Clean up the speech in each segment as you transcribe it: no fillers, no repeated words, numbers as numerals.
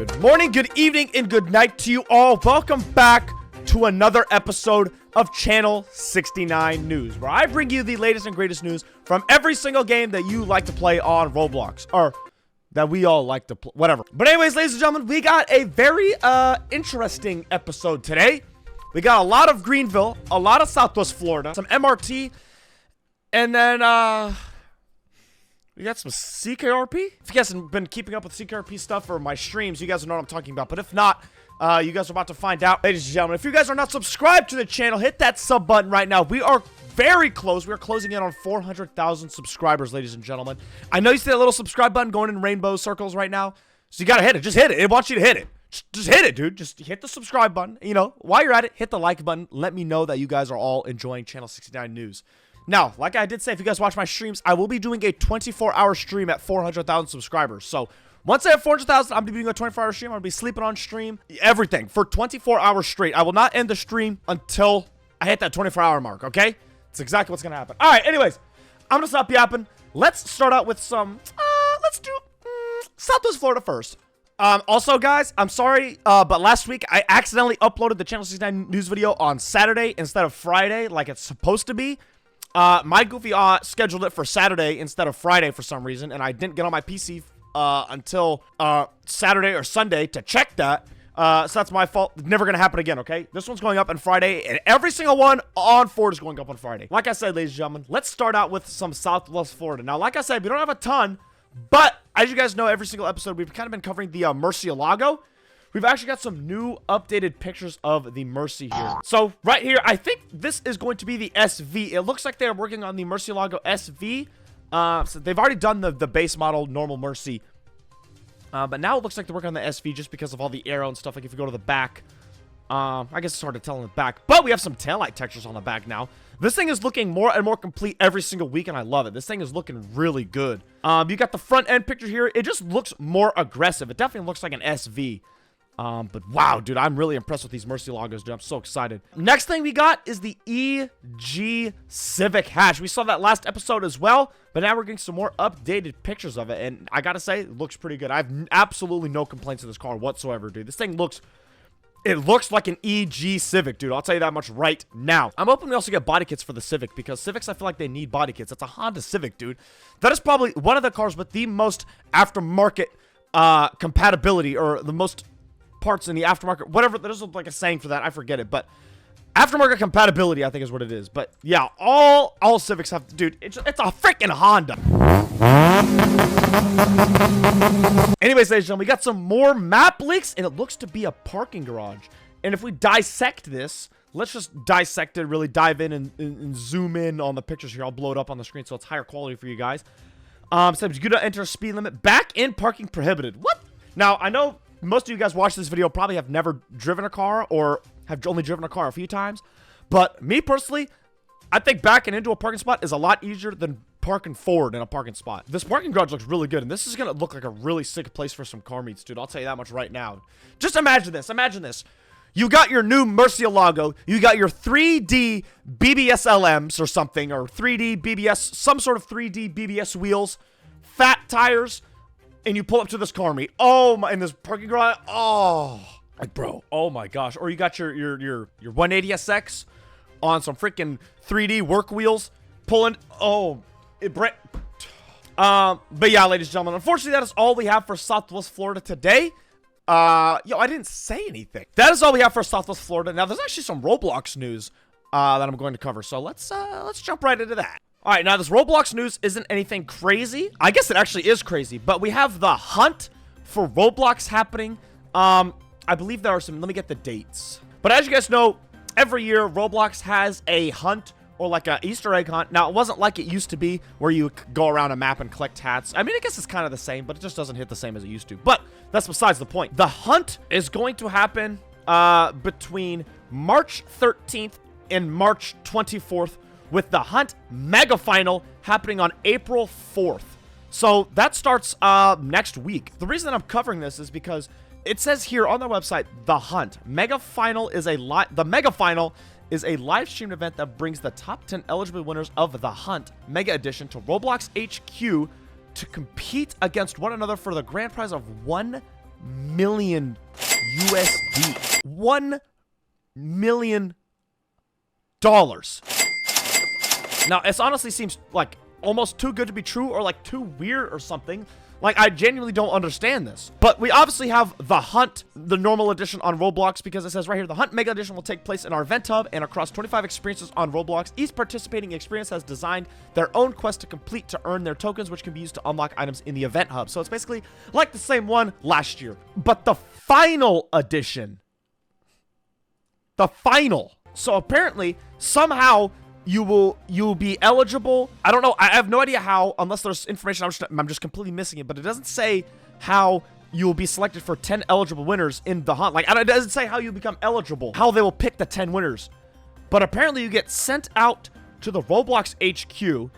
Good morning, good evening, and good night to you all. Welcome back to another episode of Channel 69 News, where I bring you the latest and greatest news from every single game that you like to play on Roblox, or that we all like to play, whatever. But anyways, ladies and gentlemen, we got a very interesting episode today. We got a lot of Greenville, a lot of Southwest Florida, some MRT, and then we got some CKRP. If you guys have been keeping up with CKRP stuff or my streams, you guys know what I'm talking about. But if not, you guys are about to find out. Ladies and gentlemen, if you guys are not subscribed to the channel, hit that sub button right now. We are very close. We are closing in on 400,000 subscribers, ladies and gentlemen. I know you see that little subscribe button going in rainbow circles right now. So you got to hit it. Just hit it. It wants you to hit it. Just hit it, dude. Just hit the subscribe button. You know, while you're at it, hit the like button. Let me know that you guys are all enjoying Channel 69 News. Now, like I did say, if you guys watch my streams, I will be doing a 24-hour stream at 400,000 subscribers. So once I have 400,000, I'm going to be doing a 24-hour stream. I'm going to be sleeping on stream, everything, for 24 hours straight. I will not end the stream until I hit that 24-hour mark, okay? That's exactly what's going to happen. All right, anyways, I'm going to stop yapping. Let's start out with some, let's do Southwest Florida first. Also, guys, I'm sorry, but last week I accidentally uploaded the Channel 69 News video on Saturday instead of Friday, like it's supposed to be. My goofy scheduled it for Saturday instead of Friday for some reason, and I didn't get on my PC until Saturday or Sunday to check that. So that's my fault. Never gonna happen again, okay? This one's going up on Friday, and every single one on Ford is going up on Friday. Like I said, ladies and gentlemen, let's start out with some Southwest Florida. Now, like I said, we don't have a ton, but as you guys know, every single episode, we've kind of been covering the Murcielago. We've actually got some new updated pictures of the Mercy here. So right here, I think this is going to be the SV. It looks like they're working on the Murcielago SV. So they've already done the base model normal Mercy. But now it looks like they're working on the SV just because of all the arrow and stuff. Like if you go to the back, I guess it's hard to tell on the back. But we have some taillight textures on the back now. This thing is looking more and more complete every single week, and I love it. This thing is looking really good. You got the front end picture here. It just looks more aggressive. It definitely looks like an SV. But wow, dude, I'm really impressed with these Murcielagos, dude. I'm so excited. Next thing we got is the EG Civic hatch. We saw that last episode as well, but now we're getting some more updated pictures of it, and I gotta say, it looks pretty good. I have absolutely no complaints with this car whatsoever, dude. This thing looks, it looks like an EG Civic, dude. I'll tell you that much right now. I'm hoping we also get body kits for the Civic, because Civics, I feel like they need body kits. It's a Honda Civic, dude. That is probably one of the cars with the most aftermarket compatibility, or the most parts in the aftermarket, whatever. There's like a saying for that, I forget it, but aftermarket compatibility, I think, is what it is. But yeah, all Civics have, dude, it's a freaking Honda. Anyways, ladies and gentlemen, we got some more map leaks, and it looks to be a parking garage. And if we dissect this, let's just dissect it, really dive in and zoom in on the pictures here. I'll blow it up on the screen so it's higher quality for you guys. So you're gonna enter speed limit, back in parking prohibited. What? Now, I know most of you guys watch this video probably have never driven a car, or have only driven a car a few times. But me personally, I think backing into a parking spot is a lot easier than parking forward in a parking spot. This parking garage looks really good, and this is going to look like a really sick place for some car meets, dude. I'll tell you that much right now. Just imagine this. Imagine this. You got your new Murcielago. You got your 3D BBS LMs or something, or 3D BBS, some sort of 3D BBS wheels, fat tires, and you pull up to this car meet. Oh my, in this parking garage. Oh, like, bro, oh my gosh. Or you got your 180SX on some freaking 3D work wheels pulling. Oh, but yeah, ladies and gentlemen, unfortunately, that is all we have for Southwest Florida today. Yo, I didn't say anything. That is all we have for Southwest Florida. Now, there's actually some Roblox news that I'm going to cover. So let's jump right into that. All right, now this Roblox news isn't anything crazy. I guess it actually is crazy, but we have the hunt for Roblox happening. I believe there are some, let me get the dates. But as you guys know, every year Roblox has a hunt, or like a Easter egg hunt. Now, it wasn't like it used to be where you go around a map and collect hats. I mean, I guess it's kind of the same, but it just doesn't hit the same as it used to. But that's besides the point. The hunt is going to happen between March 13th and March 24th, with the Hunt Mega Final happening on April 4th. So that starts next week. The reason that I'm covering this is because it says here on their website, the Hunt Mega Final is the Mega Final is a live stream event that brings the top 10 eligible winners of the Hunt Mega Edition to Roblox HQ to compete against one another for the grand prize of $1 million USD. $1 million. Now, it honestly seems like almost too good to be true, or like too weird or something. Like, I genuinely don't understand this. But we obviously have the Hunt, the normal edition on Roblox, because it says right here, the Hunt Mega Edition will take place in our event hub and across 25 experiences on Roblox. Each participating experience has designed their own quest to complete to earn their tokens, which can be used to unlock items in the event hub. So it's basically like the same one last year. But the final edition. The final. So apparently, somehow, you will be eligible. I don't know. I have no idea how, unless there's information I'm just completely missing it. But it doesn't say how you will be selected for 10 eligible winners in the hunt. Like, it doesn't say how you become eligible, how they will pick the 10 winners. But apparently, you get sent out to the Roblox HQ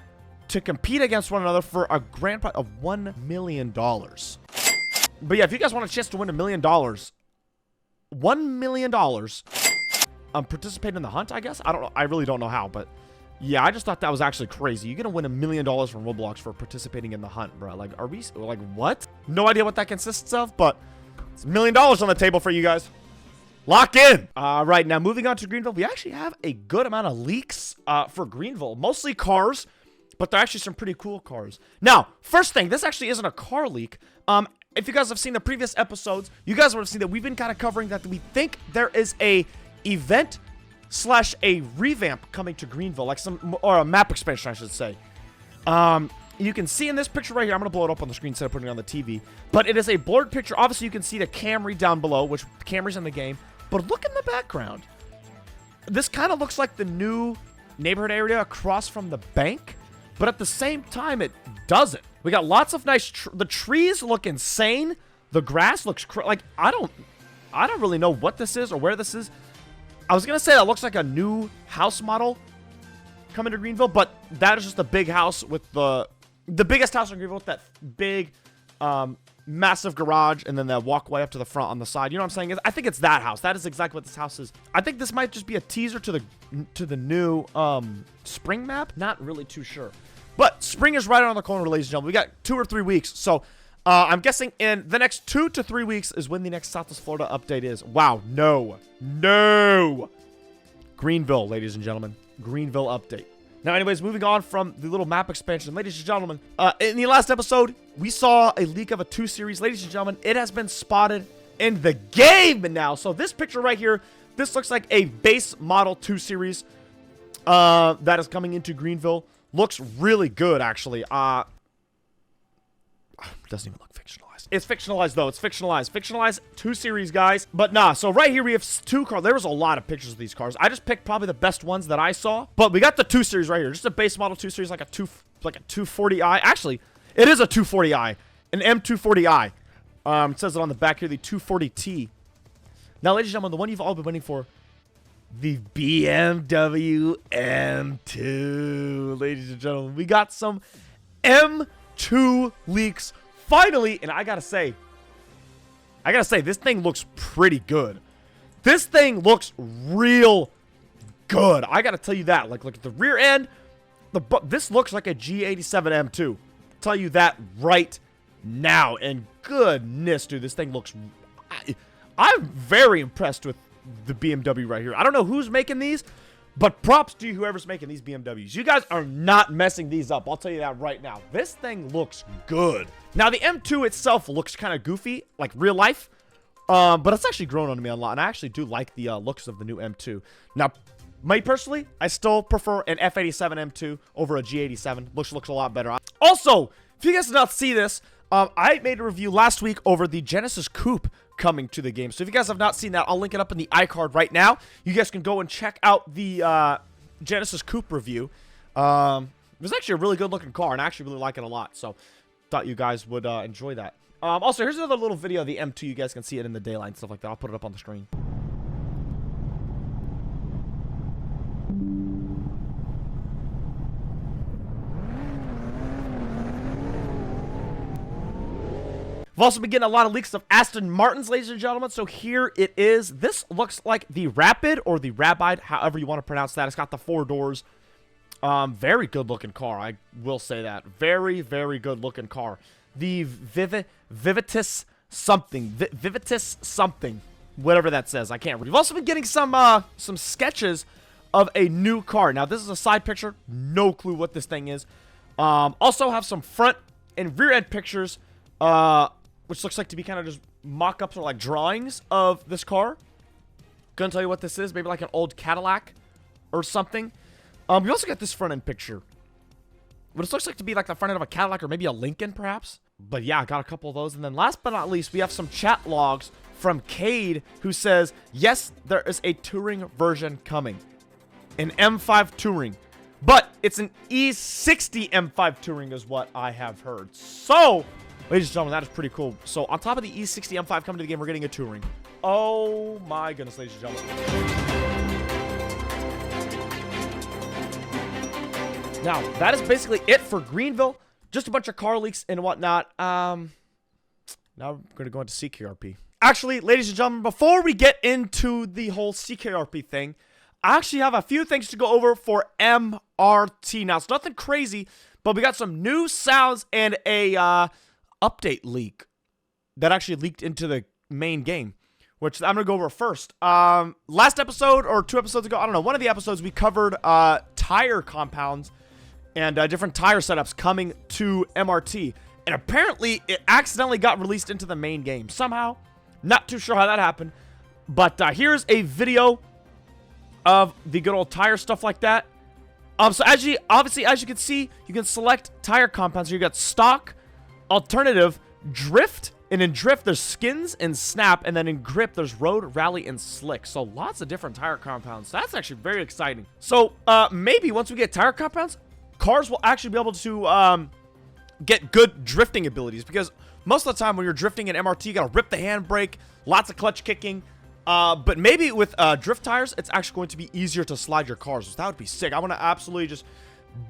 to compete against one another for a grand prize of $1 million. But yeah, if you guys want a chance to win $1 million, $1 million. Participate in the hunt, I guess. I don't know. I really don't know how, but yeah, I just thought that was actually crazy. You're gonna win $1 million from Roblox for participating in the hunt, bro. Like, are we like what? No idea what that consists of, but it's $1 million on the table for you guys. Lock in. Right now, moving on to Greenville, we actually have a good amount of leaks for Greenville, mostly cars, but there are actually some pretty cool cars. Now, first thing, this actually isn't a car leak. If you guys have seen the previous episodes, you guys would have seen that we've been kind of covering that we think there is a event slash a revamp coming to Greenville, like or a map expansion, I should say. You can see in this picture right here, I'm gonna blow it up on the screen instead of putting it on the TV, but it is a blurred picture. Obviously, you can see the Camry down below, which Camry's in the game, but look in the background. This kind of looks like the new neighborhood area across from the bank, but at the same time, it doesn't. We got lots of nice, the trees look insane. The grass looks like, I don't really know what this is or where this is. I was going to say that looks like a new house model coming to Greenville, but that is just a big house with the biggest house in Greenville with that big, massive garage and then the walkway up to the front on the side. You know what I'm saying? I think it's that house. That is exactly what this house is. I think this might just be a teaser to the new spring map. Not really too sure. But spring is right around the corner, ladies and gentlemen. We got 2 or 3 weeks, so I'm guessing in the next 2 to 3 weeks is when the next Southwest Florida update is. Wow, no. Greenville, ladies and gentlemen. Greenville update. Now, anyways, moving on from the little map expansion. Ladies and gentlemen, in the last episode, we saw a leak of a 2 series. Ladies and gentlemen, it has been spotted in the game now. So this picture right here, this looks like a base model 2 series that is coming into Greenville. Looks really good, actually. Doesn't even look fictionalized. It's fictionalized, though. It's fictionalized. Fictionalized 2 series, guys. But nah, so right here we have 2 cars. There was a lot of pictures of these cars. I just picked probably the best ones that I saw. But we got the 2 series right here. Just a base model 2 series, like a 240i. Actually, it is a 240i. An M240i. It says it on the back here, the 240T. Now, ladies and gentlemen, the one you've all been waiting for. The BMW M2. Ladies and gentlemen, we got some M2 leaks. Finally, and I gotta say, this thing looks pretty good. This thing looks real good. I gotta tell you that. Like, look at the rear end. This looks like a G87 M2. I'll tell you that right now. And goodness, dude, this thing looks... I'm very impressed with the BMW right here. I don't know who's making these, but props to you, whoever's making these BMWs. You guys are not messing these up. I'll tell you that right now. This thing looks good. Now, the M2 itself looks kind of goofy, like real life, but it's actually grown on me a lot, and I actually do like the looks of the new M2. Now, me personally, I still prefer an F87 M2 over a G87. Looks a lot better. Also, if you guys did not see this, I made a review last week over the Genesis Coupe coming to the game. So if you guys have not seen that, I'll link it up in the iCard right now. You guys can go and check out the Genesis Coupe review. It was actually a really good looking car, and I actually really like it a lot. So thought you guys would enjoy that. Also, here's another little video of the M2. You guys can see it in the daylight and stuff like that. I'll put it up on the screen. We've also been getting a lot of leaks of Aston Martins, ladies and gentlemen. So here it is. This looks like the Rapid or the Rabide, however you want to pronounce that. It's got the 4 doors. Very good looking car, I will say that. Very, very good looking car. The Vivitas something. Vivitas something. Whatever that says. I can't read. We've also been getting some sketches of a new car. Now, this is a side picture. No clue what this thing is. Also have some front and rear end pictures, which looks like to be kind of just mock-ups or like drawings of this car. Gonna tell you what this is. Maybe like an old Cadillac or something. We also got this front end picture. What it looks like to be like the front end of a Cadillac or maybe a Lincoln, perhaps. But yeah, I got a couple of those. And then last but not least, we have some chat logs from Cade, who says, yes, there is a touring version coming. An M5 touring. But it's an E60 M5 touring is what I have heard. So, ladies and gentlemen, that is pretty cool. So, on top of the E60 M5 coming to the game, we're getting a touring. Oh my goodness, ladies and gentlemen. Now, that is basically it for Greenville. Just a bunch of car leaks and whatnot. Now we're going to go into CKRP. Actually, ladies and gentlemen, before we get into the whole CKRP thing, I actually have a few things to go over for MRT. Now, it's nothing crazy, but we got some new sounds and a update leak that actually leaked into the main game, which I'm going to go over first. Last episode, or 2 episodes ago, I don't know, one of the episodes, we covered tire compounds and different tire setups coming to MRT. And apparently, it accidentally got released into the main game somehow. Not too sure how that happened. But here's a video of the good old tire stuff like that. So obviously, as you can see, you can select tire compounds. So you got stock, alternative, drift, and in drift, there's skins and snap, and then in grip, there's road, rally, and slick. So lots of different tire compounds. That's actually very exciting. So maybe once we get tire compounds, cars will actually be able to get good drifting abilities, because most of the time when you're drifting in MRT, you gotta rip the handbrake, lots of clutch kicking. But maybe with drift tires, it's actually going to be easier to slide your cars. So that would be sick. I want to absolutely just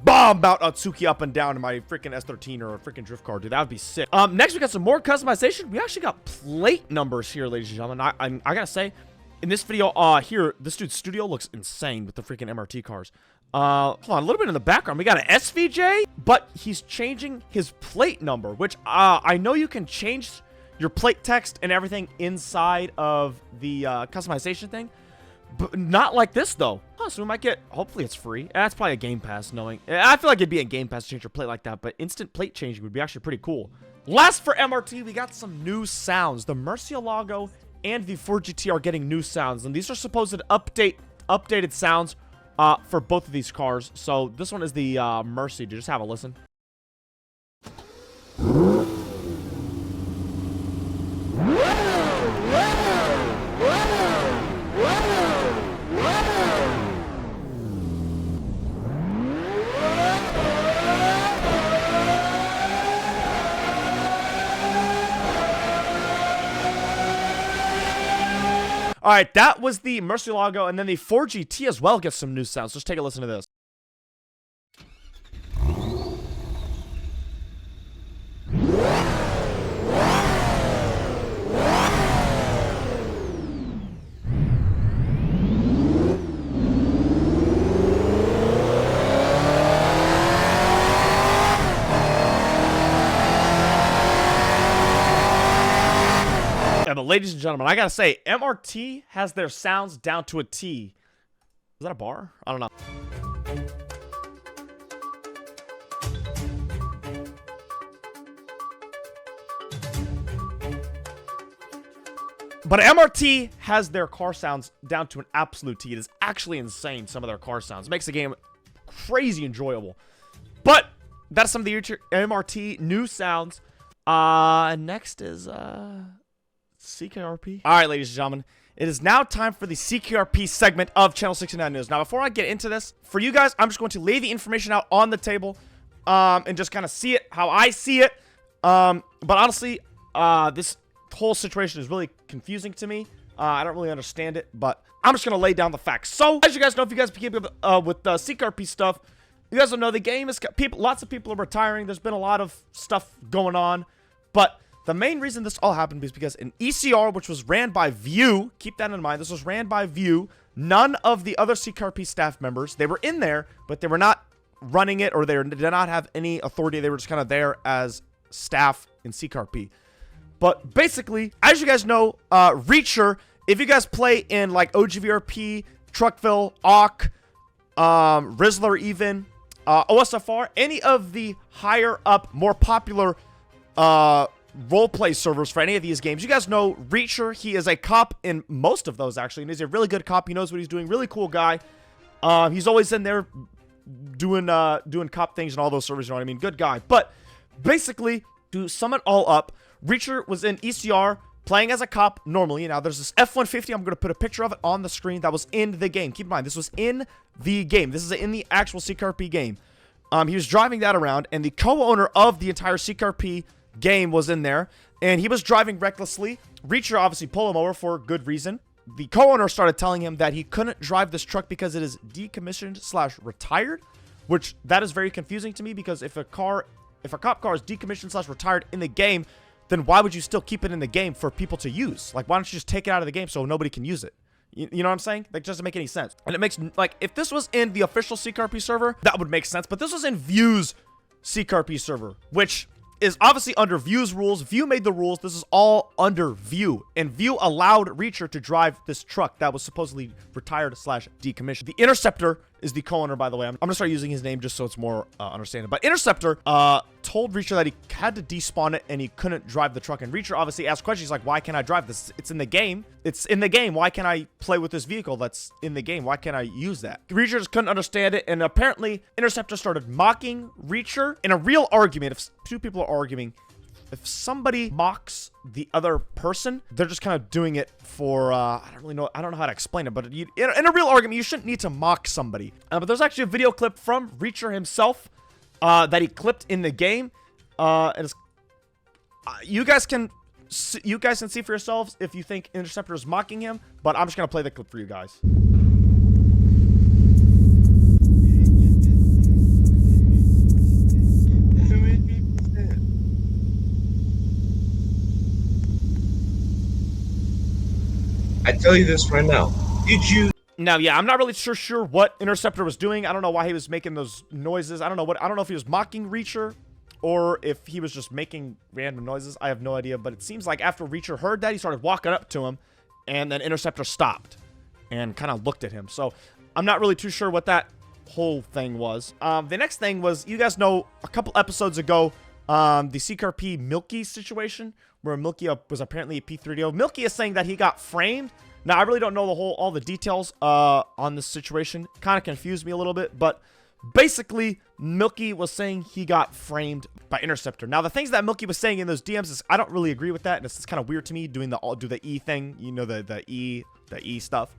bomb out Atsuki up and down in my freaking S13 or a freaking drift car, dude. That would be sick. Next, we got some more customization. We actually got plate numbers here, ladies and gentlemen. I gotta say, in this video here, this dude's studio looks insane with the freaking MRT cars. Hold on, a little bit in the background. We got an SVJ, but he's changing his plate number, which I know you can change your plate text and everything inside of the customization thing, but not like this though. So we might get, hopefully it's free. That's probably a Game Pass, knowing. I feel like it'd be a Game Pass to change your plate like that, but instant plate changing would be actually pretty cool. Last for MRT, we got some new sounds. The Murcielago and the 4GT are getting new sounds, and these are supposed updated sounds for both of these cars. So this one is the Mercy. Just have a listen. All right, that was the Murcielago, and then the 4GT as well gets some new sounds. Just take a listen to this. But ladies and gentlemen, I gotta say, MRT has their sounds down to a T. Is that a bar? I don't know. But MRT has their car sounds down to an absolute T. It is actually insane, some of their car sounds. It makes the game crazy enjoyable. But that's some of the MRT new sounds. Next is CKRP. All right, ladies and gentlemen, it is now time for the CKRP segment of Channel 69 News. Now, before I get into this, for you guys, I'm just going to lay the information out on the table and just kind of see it how I see it. But honestly, this whole situation is really confusing to me. I don't really understand it, but I'm just going to lay down the facts. So, as you guys know, if you guys keep up with the CKRP stuff, you guys don't know the game is lots of people are retiring. There's been a lot of stuff going on, but the main reason this all happened is because in ECR, which was ran by View, keep that in mind, this was ran by View, none of the other CKRP staff members, they were in there, but they were not running it, or they did not have any authority. They were just kind of there as staff in CKRP. But basically, as you guys know, Reacher, if you guys play in like OGVRP, Truckville, AUK, Rizzler even, OSFR, any of the higher up, more popular roleplay servers for any of these games, you guys know Reacher. He is a cop in most of those, actually, and he's a really good cop. He knows what he's doing. Really cool guy. He's always in there doing cop things and all those servers, you know what I mean? Good guy. But basically, to sum it all up, Reacher was in ECR playing as a cop normally. Now, there's this F-150. I'm going to put a picture of it on the screen that was in the game. Keep in mind, this was in the game. This is in the actual CKRP game. He was driving that around, and the co-owner of the entire CKRP game was in there, and he was driving recklessly. Reacher obviously pulled him over for good reason. The co-owner started telling him that he couldn't drive this truck because it is decommissioned / retired, which that is very confusing to me, because if a cop car is decommissioned / retired in the game, then why would you still keep it in the game for people to use? Like, why don't you just take it out of the game so nobody can use it? You know what I'm saying? Like, doesn't make any sense. And it makes, like, if this was in the official CKRP server, that would make sense. But this was in View's CKRP server, which is obviously under View's rules. View made the rules. This is all under View. And View allowed Reacher to drive this truck that was supposedly retired / decommissioned. The Interceptor is the co-owner, by the way. I'm going to start using his name just so it's more understandable. But Interceptor told Reacher that he had to despawn it and he couldn't drive the truck. And Reacher obviously asked questions. He's like, why can't I drive this? It's in the game. It's in the game. Why can't I play with this vehicle that's in the game? Why can't I use that? Reacher just couldn't understand it. And apparently, Interceptor started mocking Reacher in a real argument. If two people are arguing, if somebody mocks the other person, they're just kind of doing it for, I don't know how to explain it, but in a real argument, you shouldn't need to mock somebody. But there's actually a video clip from Reacher himself that he clipped in the game. You guys can see for yourselves if you think Interceptor is mocking him, but I'm just going to play the clip for you guys. I tell you this right now. Did you? Now, yeah, I'm not really sure what Interceptor was doing. I don't know why he was making those noises. I don't know if he was mocking Reacher or if he was just making random noises. I have no idea, but it seems like after Reacher heard that, he started walking up to him, and then Interceptor stopped and kind of looked at him. So I'm not really too sure what that whole thing was. The next thing was, you guys know a couple episodes ago, the CKRP Milky situation, where Milky was apparently a P3DO. Milky is saying that he got framed. Now, I really don't know all the details on this situation. Kind of confused me a little bit, but basically, Milky was saying he got framed by Interceptor. Now, the things that Milky was saying in those DMs is, I don't really agree with that, and it's kind of weird to me doing the E thing, you know, the E stuff.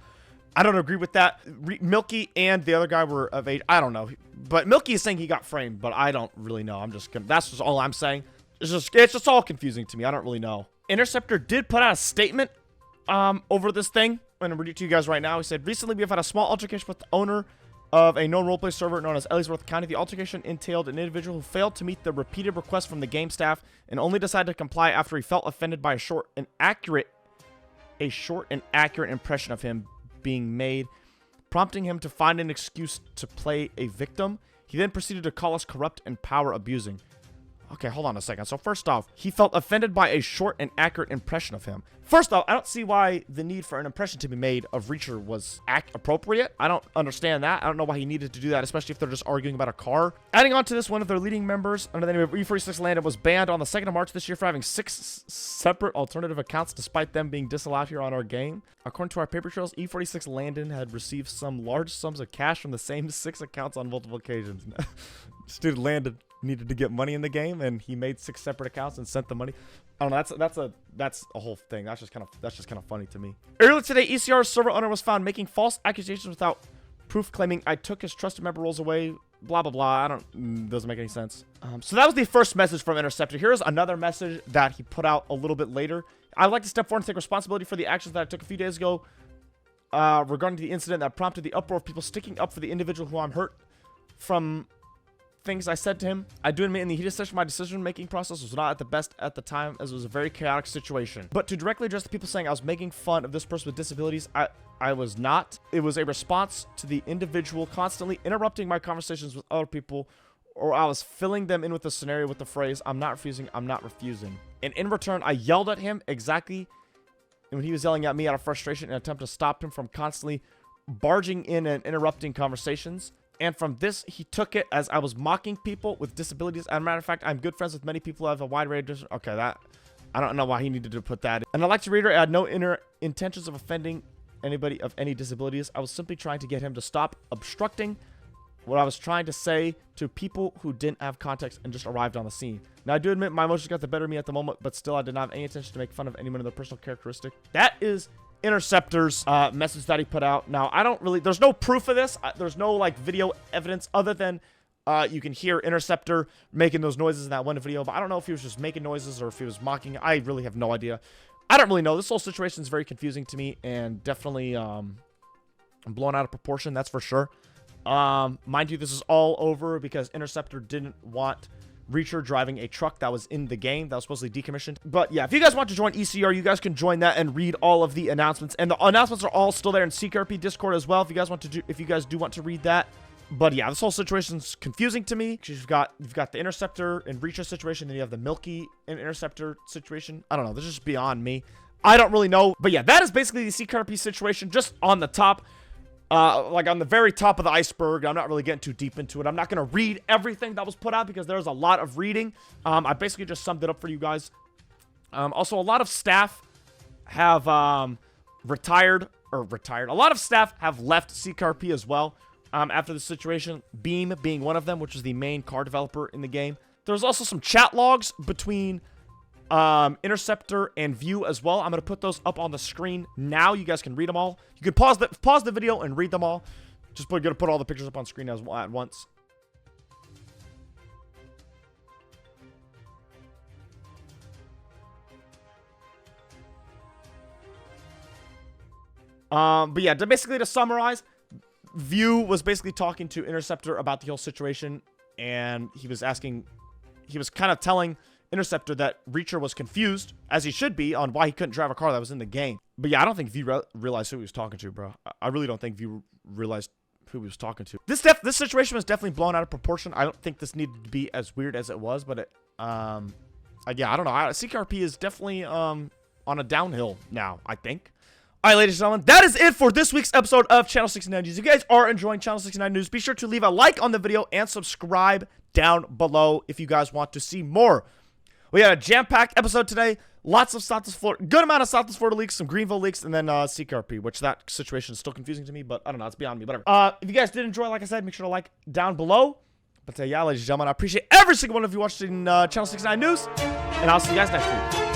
I don't agree with that. Milky and the other guy were of age. I don't know, but Milky is saying he got framed, but I don't really know. That's just all I'm saying. It's just all confusing to me. I don't really know. Interceptor did put out a statement over this thing. I'm going to read it to you guys right now. He said, recently we have had a small altercation with the owner of a known roleplay server known as Ellsworth County. The altercation entailed an individual who failed to meet the repeated requests from the game staff and only decided to comply after he felt offended by a short and accurate impression of him being made, prompting him to find an excuse to play a victim. He then proceeded to call us corrupt and power abusing. Okay, hold on a second. So first off, he felt offended by a short and accurate impression of him. First off, I don't see why the need for an impression to be made of Reacher was appropriate. I don't understand that. I don't know why he needed to do that, especially if they're just arguing about a car. Adding on to this, one of their leading members under the name of E46 Landon was banned on the 2nd of March this year for having 6 separate alternative accounts despite them being disallowed here on our game. According to our paper trails, E46 Landon had received some large sums of cash from the same 6 accounts on multiple occasions. This dude Landon needed to get money in the game, and he made 6 separate accounts and sent the money. I don't know. That's a whole thing. That's just kind of funny to me. Earlier today, ECR's server owner was found making false accusations without proof, claiming I took his trusted member roles away. Blah blah blah. Doesn't make any sense. So that was the first message from Interceptor. Here's another message that he put out a little bit later. I'd like to step forward and take responsibility for the actions that I took a few days ago regarding the incident that prompted the uproar of people sticking up for the individual who I'm hurt from. Things I said to him. I do admit in the heated session my decision-making process was not at the best at the time, as it was a very chaotic situation. But to directly address the people saying I was making fun of this person with disabilities, I was not. It was a response to the individual constantly interrupting my conversations with other people or I was filling them in with the scenario with the phrase, I'm not refusing, I'm not refusing. And in return, I yelled at him exactly when he was yelling at me out of frustration in an attempt to stop him from constantly barging in and interrupting conversations. And from this, he took it as I was mocking people with disabilities. As a matter of fact, I'm good friends with many people who have a wide range of... Okay, that... I don't know why he needed to put that in. And I'd like to reiterate, I had no intentions of offending anybody of any disabilities. I was simply trying to get him to stop obstructing what I was trying to say to people who didn't have context and just arrived on the scene. Now, I do admit my emotions got the better of me at the moment, but still, I did not have any intention to make fun of anyone in their personal characteristic. That is Interceptor's message that he put out. Now, I don't really... There's no proof of this. There's no, like, video evidence other than... you can hear Interceptor making those noises in that one video, but I don't know if he was just making noises or if he was mocking. I really have no idea. I don't really know. This whole situation is very confusing to me and definitely blown out of proportion, that's for sure. Mind you, this is all over because Interceptor didn't want Reacher driving a truck that was in the game that was supposedly decommissioned. But yeah, if you guys want to join ECR, you guys can join that and read all of the announcements. And the announcements are all still there in CKRP Discord as well if you guys want to if you guys do want to read that. But yeah, this whole situation's confusing to me. You've got the Interceptor and Reacher situation, and you have the Milky and Interceptor situation. I don't know. This is just beyond me. I don't really know. But yeah, that is basically the CKRP situation just on the top. Like on the very top of the iceberg. I'm not really getting too deep into it. I'm not going to read everything that was put out because there's a lot of reading. I basically just summed it up for you guys. Also, a lot of staff have retired. A lot of staff have left CKRP as well. After the situation, Beam being one of them, which is the main car developer in the game. There's also some chat logs between Interceptor and View as well. I'm going to put those up on the screen now. You guys can read them all. You can pause the video and read them all. Just going to put all the pictures up on screen at once. But yeah, basically to summarize, View was basically talking to Interceptor about the whole situation, and he was kind of telling Interceptor that Reacher was confused, as he should be, on why he couldn't drive a car that was in the game. But yeah, I don't think View realized who he was talking to, bro. I really don't think View realized who he was talking to. This situation was definitely blown out of proportion. I don't think this needed to be as weird as it was, but yeah, I don't know. CKRP is definitely on a downhill now, I think. All right, ladies and gentlemen, that is it for this week's episode of Channel 69 News. If you guys are enjoying Channel 69 News, be sure to leave a like on the video and subscribe down below if you guys want to see more. We had a jam-packed episode today. Lots of Southwest Florida, good amount of Southwest Florida leaks, some Greenville leaks, and then CKRP, which that situation is still confusing to me, but I don't know, it's beyond me, whatever. If you guys did enjoy, like I said, make sure to like down below. But yeah, ladies and gentlemen, I appreciate every single one of you watching Channel 69 News, and I'll see you guys next week.